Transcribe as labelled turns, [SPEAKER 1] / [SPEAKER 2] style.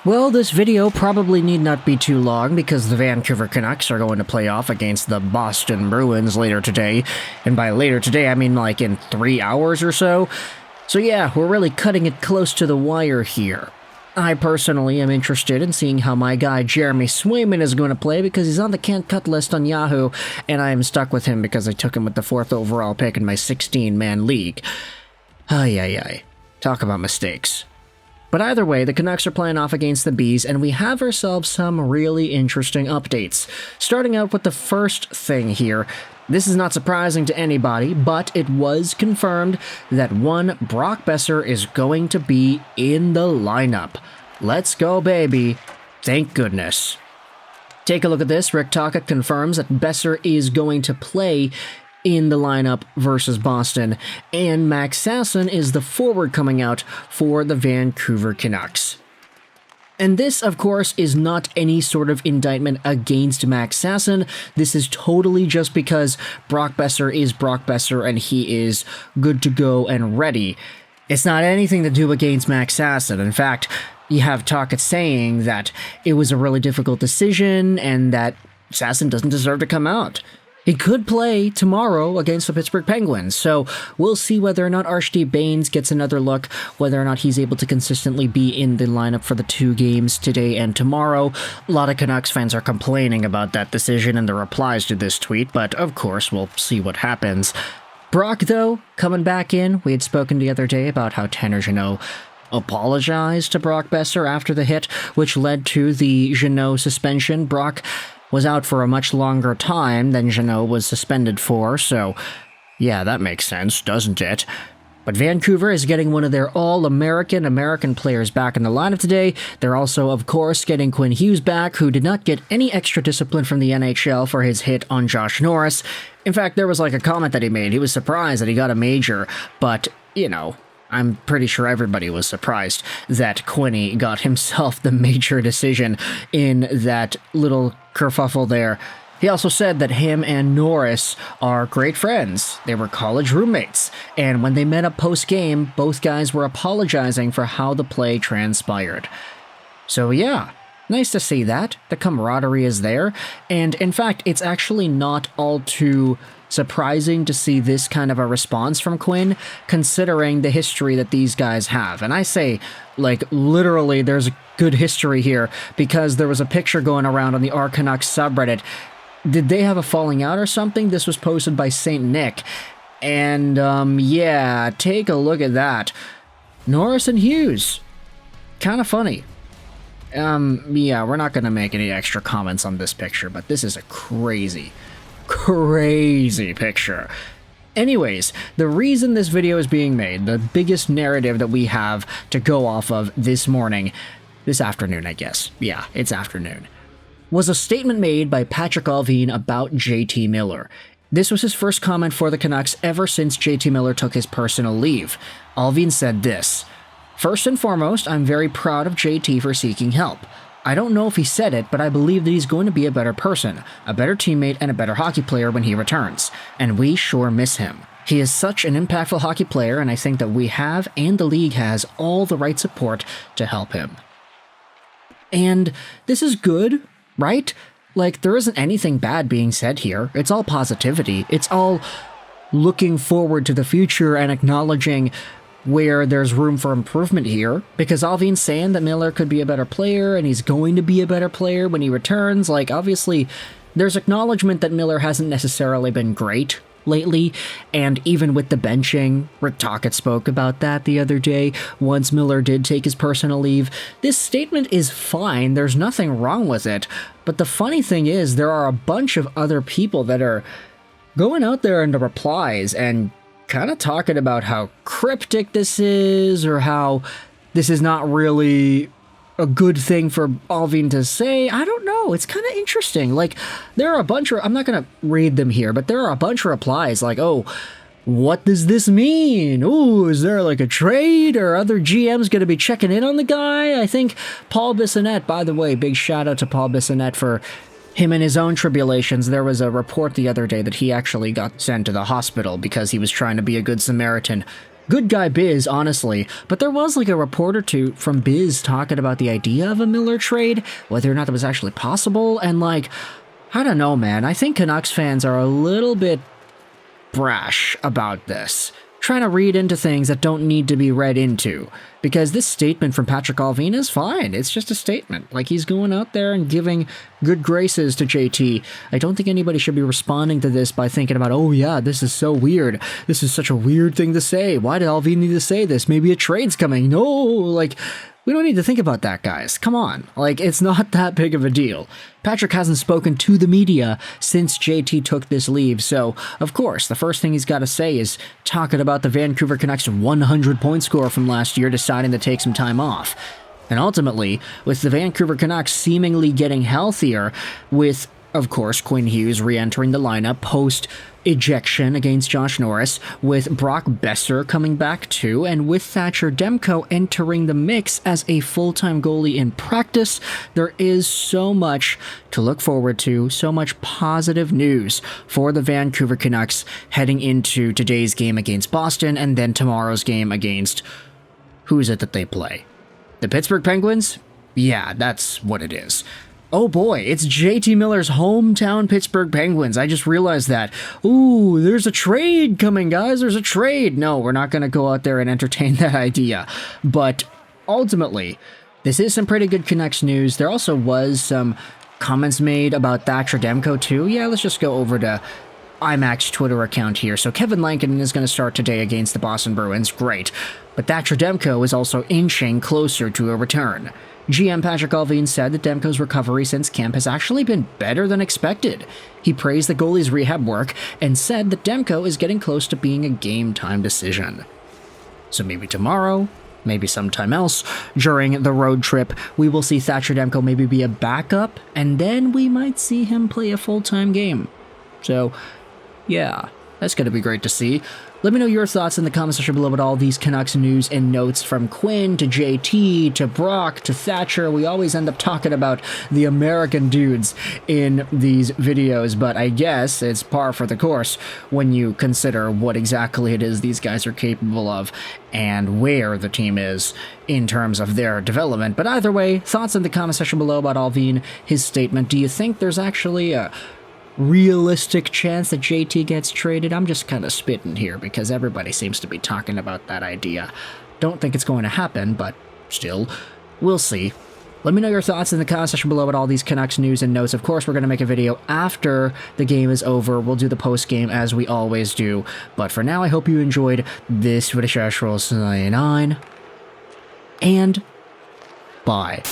[SPEAKER 1] Well, this video probably need not be too long because the Vancouver Canucks are going to play off against the Boston Bruins later today. And by later today, I mean like in 3 hours or so. So yeah, we're really cutting it close to the wire here. I personally am interested in seeing how my guy Jeremy Swayman is going to play because he's on the can't cut list on Yahoo, and I am stuck with him because I took him with the 4th overall pick in my 16-man league. Ay. Talk about mistakes. But either way, the Canucks are playing off against the Bees, and we have ourselves some really interesting updates. Starting out with the first thing here. This is not surprising to anybody, but it was confirmed that one Brock Boeser is going to be in the lineup. Let's go, baby. Thank goodness. Take a look at this. Rick Tocchet confirms that Boeser is going to play in the lineup versus Boston, and Max Sasson is the forward coming out for the Vancouver Canucks. And this, of course, is not any sort of indictment against Max Sasson. This is totally just because Brock Boeser is Brock Boeser and he is good to go and ready. It's not anything to do against Max Sasson. In fact, you have Tocchet saying that it was a really difficult decision and that Sasson doesn't deserve to come out. He could play tomorrow against the Pittsburgh Penguins, so we'll see whether or not Arshdeep Bains gets another look, whether or not he's able to consistently be in the lineup for the 2 games today and tomorrow. A lot of Canucks fans are complaining about that decision in the replies to this tweet, but of course we'll see what happens. Brock, though, coming back in. We had spoken the other day about how Tanner Jeannot apologized to Brock Boeser after the hit, which led to the Jeannot suspension. Brock was out for a much longer time than Jeannot was suspended for, so yeah, that makes sense, doesn't it? But Vancouver is getting one of their all-American players back in the lineup today. They're also, of course, getting Quinn Hughes back, who did not get any extra discipline from the NHL for his hit on Josh Norris. In fact, there was like a comment that he made. He was surprised that he got a major, but, you know, I'm pretty sure everybody was surprised that Quinny got himself the major decision in that little kerfuffle there. He also said that him and Norris are great friends. They were college roommates, and when they met up post-game, both guys were apologizing for how the play transpired. So yeah, nice to see that. The camaraderie is there, and in fact, it's actually not all too surprising to see this kind of a response from Quinn, considering the history that these guys have. And I say, like, literally, there's a good history here, because there was a picture going around on the Canucks subreddit. Did they have a falling out or something? This was posted by St. Nick. And, yeah, take a look at that. Norris and Hughes. Kind of funny. Yeah, we're not going to make any extra comments on this picture, but this is a crazy picture. Anyways, the reason this video is being made, the biggest narrative that we have to go off of this afternoon, I guess. Yeah, it's afternoon. Was a statement made by Patrik Allvin about JT Miller. This was his first comment for the Canucks ever since JT Miller took his personal leave. Allvin said this: "First and foremost, I'm very proud of JT for seeking help. I don't know if he said it, but I believe that he's going to be a better person, a better teammate, and a better hockey player when he returns. And we sure miss him. He is such an impactful hockey player, and I think that we have, and the league has, all the right support to help him." And this is good, right? Like, there isn't anything bad being said here. It's all positivity. It's all looking forward to the future and acknowledging where there's room for improvement here, because Allvin's saying that Miller could be a better player, and he's going to be a better player when he returns. Like, obviously, there's acknowledgement that Miller hasn't necessarily been great lately, and even with the benching, Rick Tocchet spoke about that the other day, once Miller did take his personal leave. This statement is fine, there's nothing wrong with it, but the funny thing is, there are a bunch of other people that are going out there in the replies and kind of talking about how cryptic this is, or how this is not really a good thing for Allvin to say. I don't know. It's kind of interesting. Like, there are a bunch of, I'm not going to read them here, but there are a bunch of replies like, oh, what does this mean? Ooh, is there like a trade, or other GMs going to be checking in on the guy? I think Paul Bissonnette, by the way, big shout out to Paul Bissonnette for him and his own tribulations. There was a report the other day that he actually got sent to the hospital because he was trying to be a good Samaritan Good guy Biz, honestly, but there was like a report or two from Biz talking about the idea of a Miller trade, whether or not that was actually possible, and like, I don't know, man. I think Canucks fans are a little bit brash about this, trying to read into things that don't need to be read into, because this statement from Patrick Allvin is fine. It's just a statement. Like, he's going out there and giving good graces to JT. I don't think anybody should be responding to this by thinking about, oh yeah, this is so weird. This is such a weird thing to say. Why did Allvin need to say this? Maybe a trade's coming. No, like, we don't need to think about that, guys. Come on. Like, it's not that big of a deal. Patrick hasn't spoken to the media since JT took this leave, so, of course, the first thing he's got to say is talking about the Vancouver Canucks' 100-point score from last year, deciding to take some time off. And ultimately, with the Vancouver Canucks seemingly getting healthier, with, of course, Quinn Hughes re-entering the lineup post-ejection against Josh Norris, with Brock Besser coming back too, and with Thatcher Demko entering the mix as a full-time goalie in practice, there is so much to look forward to, so much positive news for the Vancouver Canucks heading into today's game against Boston, and then tomorrow's game against... who is it that they play? The Pittsburgh Penguins? Yeah, that's what it is. Oh boy, it's JT Miller's hometown Pittsburgh Penguins. I just realized that. Ooh, there's a trade coming, guys. There's a trade. No, we're not going to go out there and entertain that idea. But ultimately, this is some pretty good Canucks news. There also was some comments made about Thatcher Demko too. Yeah, let's just go over to IMAX Twitter account here. So Kevin Lankinen is going to start today against the Boston Bruins. Great. But Thatcher Demko is also inching closer to a return. GM Patrick Allvin said that Demko's recovery since camp has actually been better than expected. He praised the goalie's rehab work and said that Demko is getting close to being a game-time decision. So maybe tomorrow, maybe sometime else during the road trip, we will see Thatcher Demko maybe be a backup, and then we might see him play a full-time game. So, yeah, that's going to be great to see. Let me know your thoughts in the comment section below about all these Canucks news and notes, from Quinn to JT to Brock to Thatcher. We always end up talking about the American dudes in these videos, but I guess it's par for the course when you consider what exactly it is these guys are capable of and where the team is in terms of their development. But either way, thoughts in the comment section below about Allvin, his statement. Do you think there's actually a realistic chance that JT gets traded? I'm just kind of spitting here because everybody seems to be talking about that idea. Don't think it's going to happen, but still, we'll see. Let me know your thoughts in the comment section below about all these Canucks news and notes. Of course, we're going to make a video after the game is over. We'll do the post-game as we always do. But for now, I hope you enjoyed this video. 99 and bye.